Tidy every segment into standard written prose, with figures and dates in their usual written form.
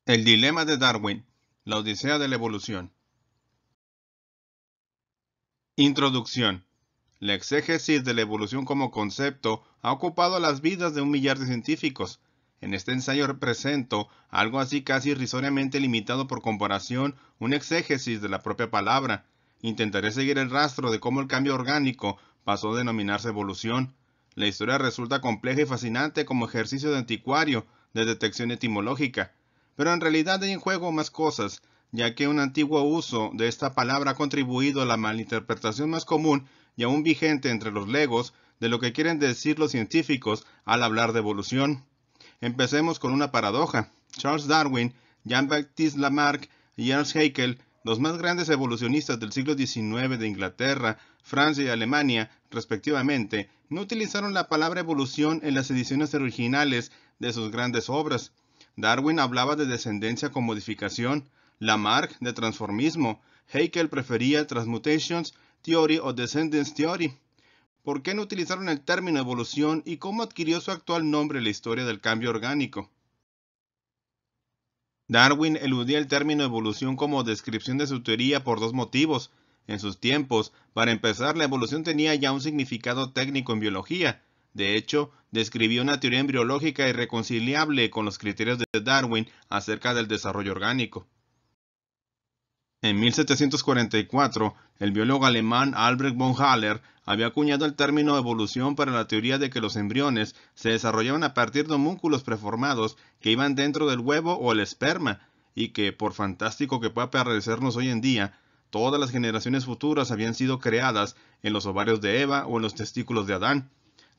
El dilema de Darwin, la odisea de la evolución. Introducción. La exégesis de la evolución como concepto ha ocupado las vidas de 1 millar de científicos. En este ensayo represento algo así casi irrisoriamente limitado por comparación, una exégesis de la propia palabra. Intentaré seguir el rastro de cómo el cambio orgánico pasó a denominarse evolución. La historia resulta compleja y fascinante como ejercicio de anticuario de detección etimológica. Pero en realidad hay en juego más cosas, ya que un antiguo uso de esta palabra ha contribuido a la malinterpretación más común y aún vigente entre los legos de lo que quieren decir los científicos al hablar de evolución. Empecemos con una paradoja. Charles Darwin, Jean-Baptiste Lamarck y Ernst Haeckel, los más grandes evolucionistas del siglo XIX de Inglaterra, Francia y Alemania, respectivamente, no utilizaron la palabra evolución en las ediciones originales de sus grandes obras. Darwin hablaba de descendencia con modificación, Lamarck de transformismo, Haeckel prefería Transmutations Theory o Descendance Theory. ¿Por qué no utilizaron el término evolución y cómo adquirió su actual nombre en la historia del cambio orgánico? Darwin eludía el término evolución como descripción de su teoría por dos motivos. En sus tiempos, para empezar, la evolución tenía ya un significado técnico en biología. De hecho, describió una teoría embriológica irreconciliable con los criterios de Darwin acerca del desarrollo orgánico. En 1744, el biólogo alemán Albrecht von Haller había acuñado el término evolución para la teoría de que los embriones se desarrollaban a partir de homúnculos preformados que iban dentro del huevo o el esperma, y que, por fantástico que pueda parecernos hoy en día, todas las generaciones futuras habían sido creadas en los ovarios de Eva o en los testículos de Adán,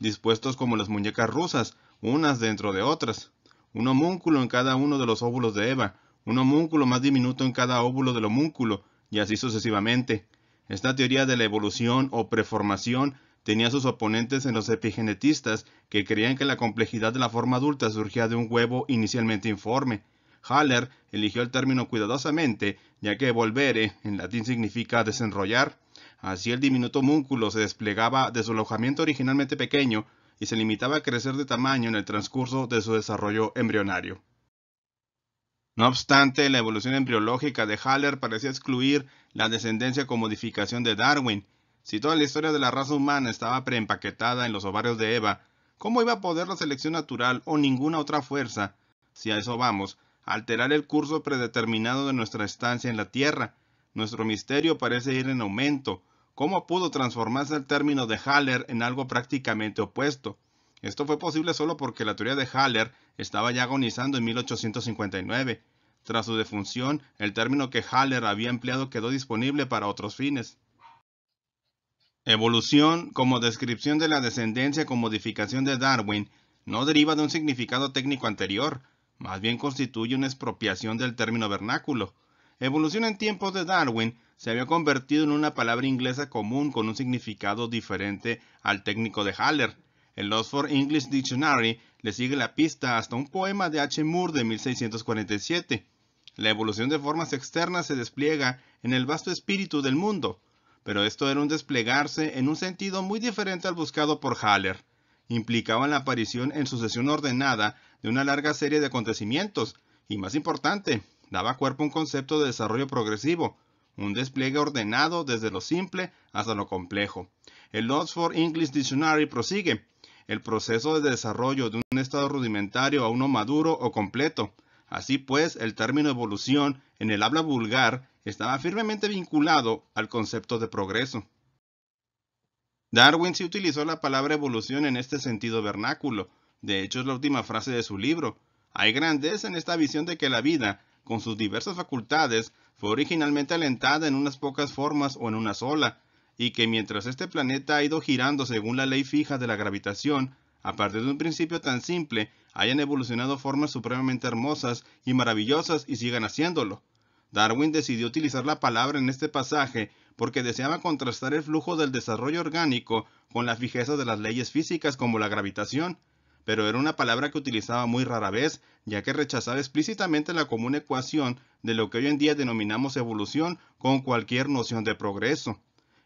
dispuestos como las muñecas rusas, unas dentro de otras, un homúnculo en cada uno de los óvulos de Eva, un homúnculo más diminuto en cada óvulo del homúnculo, y así sucesivamente. Esta teoría de la evolución o preformación tenía sus oponentes en los epigenetistas, que creían que la complejidad de la forma adulta surgía de un huevo inicialmente informe. Haller eligió el término cuidadosamente, ya que volvere en latín significa desenrollar. Así el diminuto homúnculo se desplegaba de su alojamiento originalmente pequeño y se limitaba a crecer de tamaño en el transcurso de su desarrollo embrionario. No obstante, la evolución embriológica de Haller parecía excluir la descendencia con modificación de Darwin. Si toda la historia de la raza humana estaba preempaquetada en los ovarios de Eva, ¿cómo iba a poder la selección natural o ninguna otra fuerza, si a eso vamos, alterar el curso predeterminado de nuestra estancia en la Tierra? Nuestro misterio parece ir en aumento. ¿Cómo pudo transformarse el término de Haller en algo prácticamente opuesto? Esto fue posible solo porque la teoría de Haller estaba ya agonizando en 1859. Tras su defunción, el término que Haller había empleado quedó disponible para otros fines. Evolución, como descripción de la descendencia con modificación de Darwin, no deriva de un significado técnico anterior, más bien constituye una expropiación del término vernáculo. Evolución en tiempos de Darwin se había convertido en una palabra inglesa común con un significado diferente al técnico de Haller. El Oxford English Dictionary le sigue la pista hasta un poema de H. Moore de 1647. La evolución de formas externas se despliega en el vasto espíritu del mundo, pero esto era un desplegarse en un sentido muy diferente al buscado por Haller. Implicaba la aparición en sucesión ordenada de una larga serie de acontecimientos, y más importante, daba cuerpo a un concepto de desarrollo progresivo, un despliegue ordenado desde lo simple hasta lo complejo. El Oxford English Dictionary prosigue: el proceso de desarrollo de un estado rudimentario a uno maduro o completo. Así pues, el término evolución en el habla vulgar estaba firmemente vinculado al concepto de progreso. Darwin sí utilizó la palabra evolución en este sentido vernáculo. De hecho, es la última frase de su libro. Hay grandeza en esta visión de que la vida, con sus diversas facultades, fue originalmente alentada en unas pocas formas o en una sola, y que mientras este planeta ha ido girando según la ley fija de la gravitación, a partir de un principio tan simple, hayan evolucionado formas supremamente hermosas y maravillosas y sigan haciéndolo. Darwin decidió utilizar la palabra en este pasaje porque deseaba contrastar el flujo del desarrollo orgánico con la fijeza de las leyes físicas como la gravitación, pero era una palabra que utilizaba muy rara vez, ya que rechazaba explícitamente la común ecuación de lo que hoy en día denominamos evolución con cualquier noción de progreso.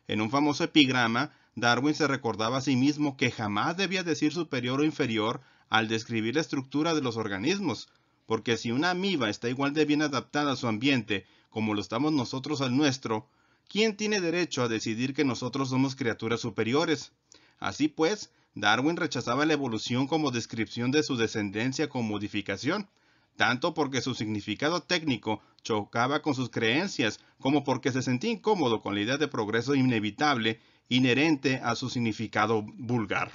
En un famoso epigrama, Darwin se recordaba a sí mismo que jamás debía decir superior o inferior al describir la estructura de los organismos, porque si una amiba está igual de bien adaptada a su ambiente como lo estamos nosotros al nuestro, ¿quién tiene derecho a decidir que nosotros somos criaturas superiores? Así pues, Darwin rechazaba la evolución como descripción de su descendencia con modificación, tanto porque su significado técnico chocaba con sus creencias, como porque se sentía incómodo con la idea de progreso inevitable inherente a su significado vulgar.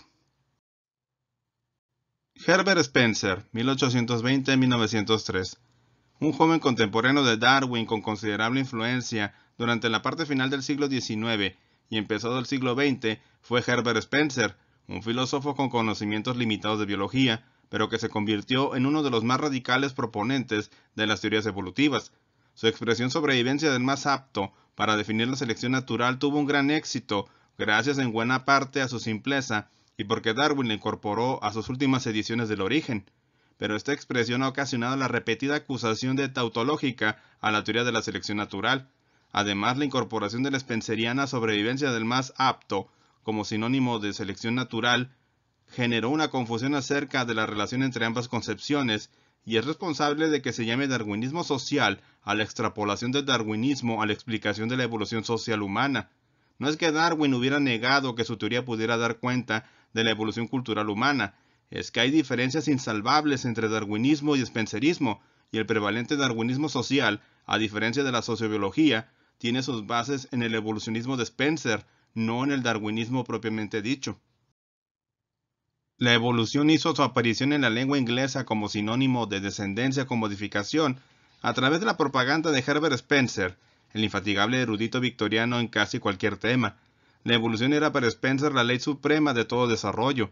Herbert Spencer, 1820-1903. Un joven contemporáneo de Darwin con considerable influencia durante la parte final del siglo XIX y empezado el siglo XX fue Herbert Spencer, un filósofo con conocimientos limitados de biología, pero que se convirtió en uno de los más radicales proponentes de las teorías evolutivas. Su expresión sobrevivencia del más apto para definir la selección natural tuvo un gran éxito, gracias en buena parte a su simpleza y porque Darwin la incorporó a sus últimas ediciones del Origen. Pero esta expresión ha ocasionado la repetida acusación de tautológica a la teoría de la selección natural. Además, la incorporación de la spenceriana sobrevivencia del más apto como sinónimo de selección natural generó una confusión acerca de la relación entre ambas concepciones y es responsable de que se llame darwinismo social a la extrapolación del darwinismo a la explicación de la evolución social humana. No es que Darwin hubiera negado que su teoría pudiera dar cuenta de la evolución cultural humana, es que hay diferencias insalvables entre darwinismo y spencerismo, y el prevalente darwinismo social, a diferencia de la sociobiología, tiene sus bases en el evolucionismo de Spencer, no en el darwinismo propiamente dicho. La evolución hizo su aparición en la lengua inglesa como sinónimo de descendencia con modificación a través de la propaganda de Herbert Spencer, el infatigable erudito victoriano en casi cualquier tema. La evolución era para Spencer la ley suprema de todo desarrollo.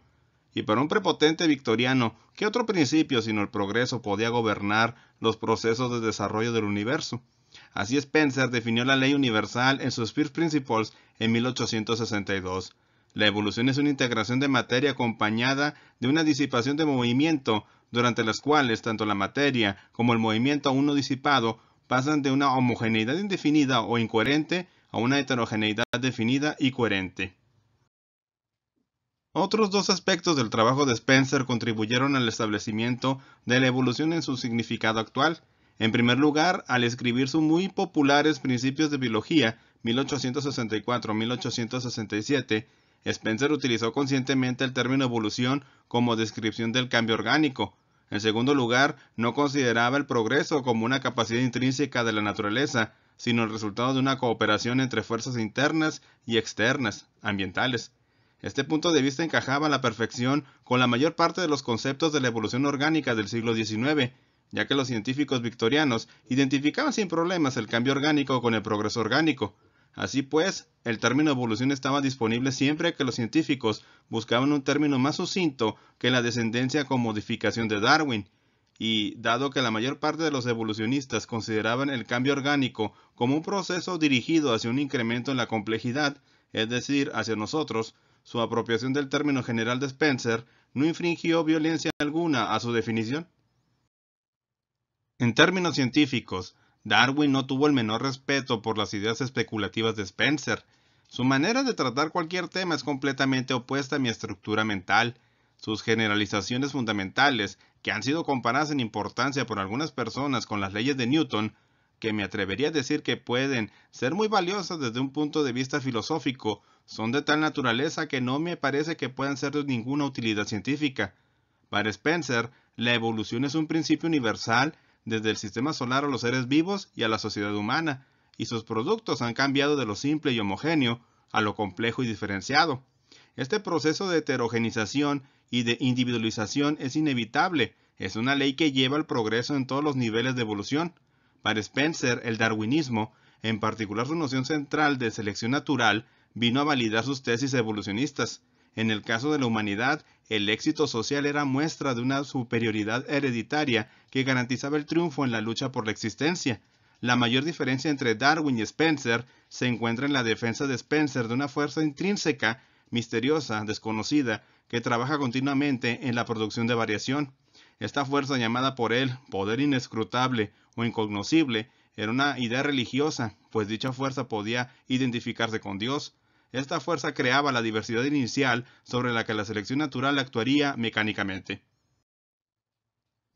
Y para un prepotente victoriano, ¿qué otro principio sino el progreso podía gobernar los procesos de desarrollo del universo? Así Spencer definió la ley universal en sus First Principles en 1862. La evolución es una integración de materia acompañada de una disipación de movimiento, durante las cuales tanto la materia como el movimiento aún no disipado pasan de una homogeneidad indefinida o incoherente a una heterogeneidad definida y coherente. Otros dos aspectos del trabajo de Spencer contribuyeron al establecimiento de la evolución en su significado actual. En primer lugar, al escribir sus muy populares Principios de Biología, 1864-1867, Spencer utilizó conscientemente el término evolución como descripción del cambio orgánico. En segundo lugar, no consideraba el progreso como una capacidad intrínseca de la naturaleza, sino el resultado de una cooperación entre fuerzas internas y externas, ambientales. Este punto de vista encajaba a la perfección con la mayor parte de los conceptos de la evolución orgánica del siglo XIX, ya que los científicos victorianos identificaban sin problemas el cambio orgánico con el progreso orgánico. Así pues, el término evolución estaba disponible siempre que los científicos buscaban un término más sucinto que la descendencia con modificación de Darwin, y dado que la mayor parte de los evolucionistas consideraban el cambio orgánico como un proceso dirigido hacia un incremento en la complejidad, es decir, hacia nosotros, su apropiación del término general de Spencer no infringió violencia alguna a su definición. En términos científicos, Darwin no tuvo el menor respeto por las ideas especulativas de Spencer. Su manera de tratar cualquier tema es completamente opuesta a mi estructura mental. Sus generalizaciones fundamentales, que han sido comparadas en importancia por algunas personas con las leyes de Newton, que me atrevería a decir que pueden ser muy valiosas desde un punto de vista filosófico, son de tal naturaleza que no me parece que puedan ser de ninguna utilidad científica. Para Spencer, la evolución es un principio universal desde el sistema solar a los seres vivos y a la sociedad humana, y sus productos han cambiado de lo simple y homogéneo a lo complejo y diferenciado. Este proceso de heterogenización y de individualización es inevitable, es una ley que lleva al progreso en todos los niveles de evolución. Para Spencer, el darwinismo, en particular su noción central de selección natural, vino a validar sus tesis evolucionistas. En el caso de la humanidad, el éxito social era muestra de una superioridad hereditaria que garantizaba el triunfo en la lucha por la existencia. La mayor diferencia entre Darwin y Spencer se encuentra en la defensa de Spencer de una fuerza intrínseca, misteriosa, desconocida, que trabaja continuamente en la producción de variación. Esta fuerza, llamada por él poder inescrutable o incognoscible, era una idea religiosa, pues dicha fuerza podía identificarse con Dios. Esta fuerza creaba la diversidad inicial sobre la que la selección natural actuaría mecánicamente.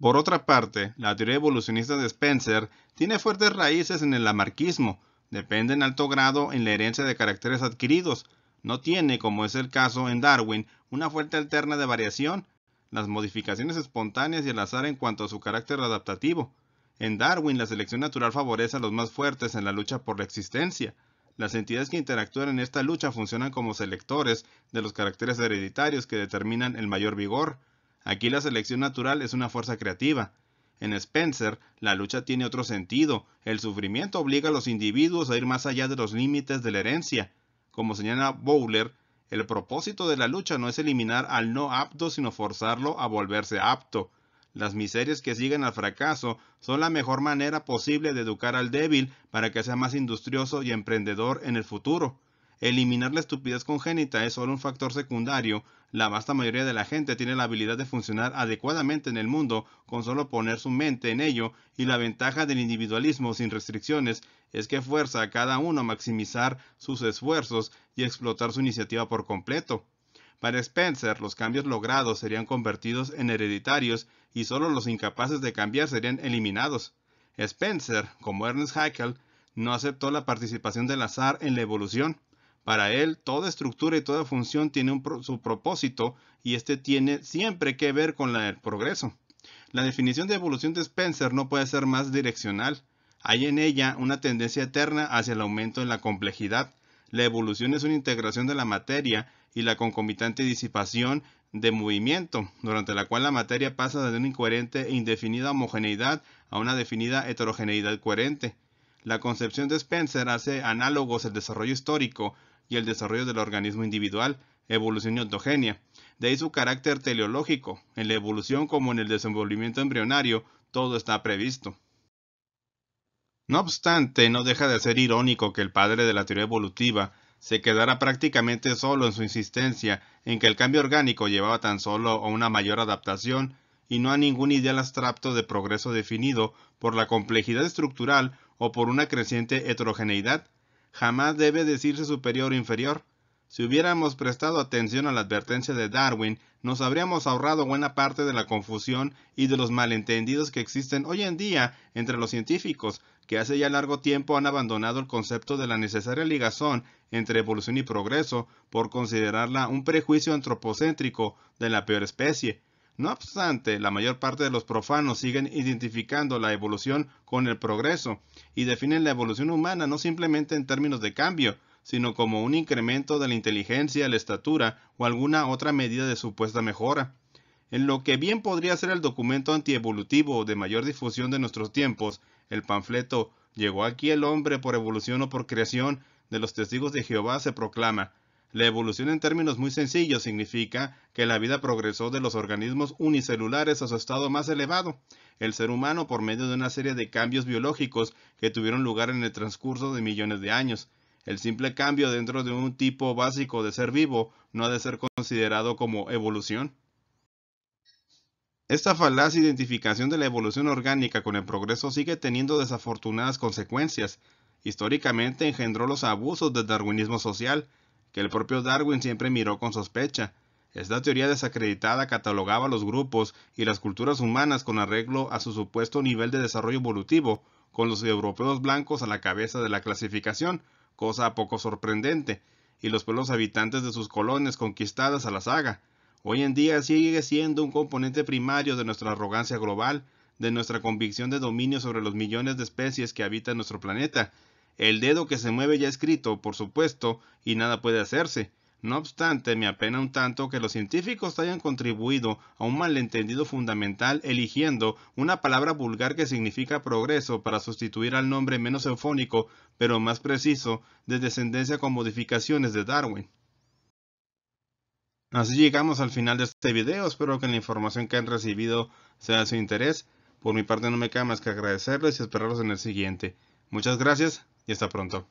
Por otra parte, la teoría evolucionista de Spencer tiene fuertes raíces en el lamarckismo, depende en alto grado en la herencia de caracteres adquiridos, no tiene, como es el caso en Darwin, una fuente alterna de variación, las modificaciones espontáneas y el azar en cuanto a su carácter adaptativo. En Darwin, la selección natural favorece a los más fuertes en la lucha por la existencia. Las entidades que interactúan en esta lucha funcionan como selectores de los caracteres hereditarios que determinan el mayor vigor. Aquí la selección natural es una fuerza creativa. En Spencer, la lucha tiene otro sentido. El sufrimiento obliga a los individuos a ir más allá de los límites de la herencia. Como señala Bowler, el propósito de la lucha no es eliminar al no apto, sino forzarlo a volverse apto. Las miserias que siguen al fracaso son la mejor manera posible de educar al débil para que sea más industrioso y emprendedor en el futuro. Eliminar la estupidez congénita es solo un factor secundario. La vasta mayoría de la gente tiene la habilidad de funcionar adecuadamente en el mundo con solo poner su mente en ello, y la ventaja del individualismo sin restricciones es que fuerza a cada uno a maximizar sus esfuerzos y explotar su iniciativa por completo. Para Spencer, los cambios logrados serían convertidos en hereditarios y solo los incapaces de cambiar serían eliminados. Spencer, como Ernest Haeckel, no aceptó la participación del azar en la evolución. Para él, toda estructura y toda función tiene su propósito, y este tiene siempre que ver con el progreso. La definición de evolución de Spencer no puede ser más direccional. Hay en ella una tendencia eterna hacia el aumento en la complejidad. La evolución es una integración de la materia y la concomitante disipación de movimiento, durante la cual la materia pasa de una incoherente e indefinida homogeneidad a una definida heterogeneidad coherente. La concepción de Spencer hace análogos el desarrollo histórico y el desarrollo del organismo individual, evolución y ontogenia. De ahí su carácter teleológico. En la evolución como en el desenvolvimiento embrionario, todo está previsto. No obstante, no deja de ser irónico que el padre de la teoría evolutiva se quedara prácticamente solo en su insistencia en que el cambio orgánico llevaba tan solo a una mayor adaptación y no a ningún ideal abstracto de progreso definido por la complejidad estructural o por una creciente heterogeneidad. Jamás debe decirse superior o inferior. Si hubiéramos prestado atención a la advertencia de Darwin, nos habríamos ahorrado buena parte de la confusión y de los malentendidos que existen hoy en día entre los científicos, que hace ya largo tiempo han abandonado el concepto de la necesaria ligazón entre evolución y progreso por considerarla un prejuicio antropocéntrico de la peor especie. No obstante, la mayor parte de los profanos siguen identificando la evolución con el progreso y definen la evolución humana no simplemente en términos de cambio, sino como un incremento de la inteligencia, la estatura o alguna otra medida de supuesta mejora. En lo que bien podría ser el documento antievolutivo de mayor difusión de nuestros tiempos, el panfleto «¿Llegó aquí el hombre por evolución o por creación?», de los Testigos de Jehová, se proclama: la evolución en términos muy sencillos significa que la vida progresó de los organismos unicelulares a su estado más elevado, el ser humano, por medio de una serie de cambios biológicos que tuvieron lugar en el transcurso de millones de años. El simple cambio dentro de un tipo básico de ser vivo no ha de ser considerado como evolución. Esta falaz identificación de la evolución orgánica con el progreso sigue teniendo desafortunadas consecuencias. Históricamente engendró los abusos del darwinismo social, que el propio Darwin siempre miró con sospecha. Esta teoría desacreditada catalogaba los grupos y las culturas humanas con arreglo a su supuesto nivel de desarrollo evolutivo, con los europeos blancos a la cabeza de la clasificación, cosa poco sorprendente, y los pueblos habitantes de sus colonias conquistadas a la saga. Hoy en día sigue siendo un componente primario de nuestra arrogancia global, de nuestra convicción de dominio sobre los millones de especies que habitan nuestro planeta. El dedo que se mueve ya escrito, por supuesto, y nada puede hacerse. No obstante, me apena un tanto que los científicos hayan contribuido a un malentendido fundamental eligiendo una palabra vulgar que significa progreso para sustituir al nombre menos eufónico, pero más preciso, de descendencia con modificaciones de Darwin. Así llegamos al final de este video. Espero que la información que han recibido sea de su interés. Por mi parte no me queda más que agradecerles y esperarlos en el siguiente. Muchas gracias y hasta pronto.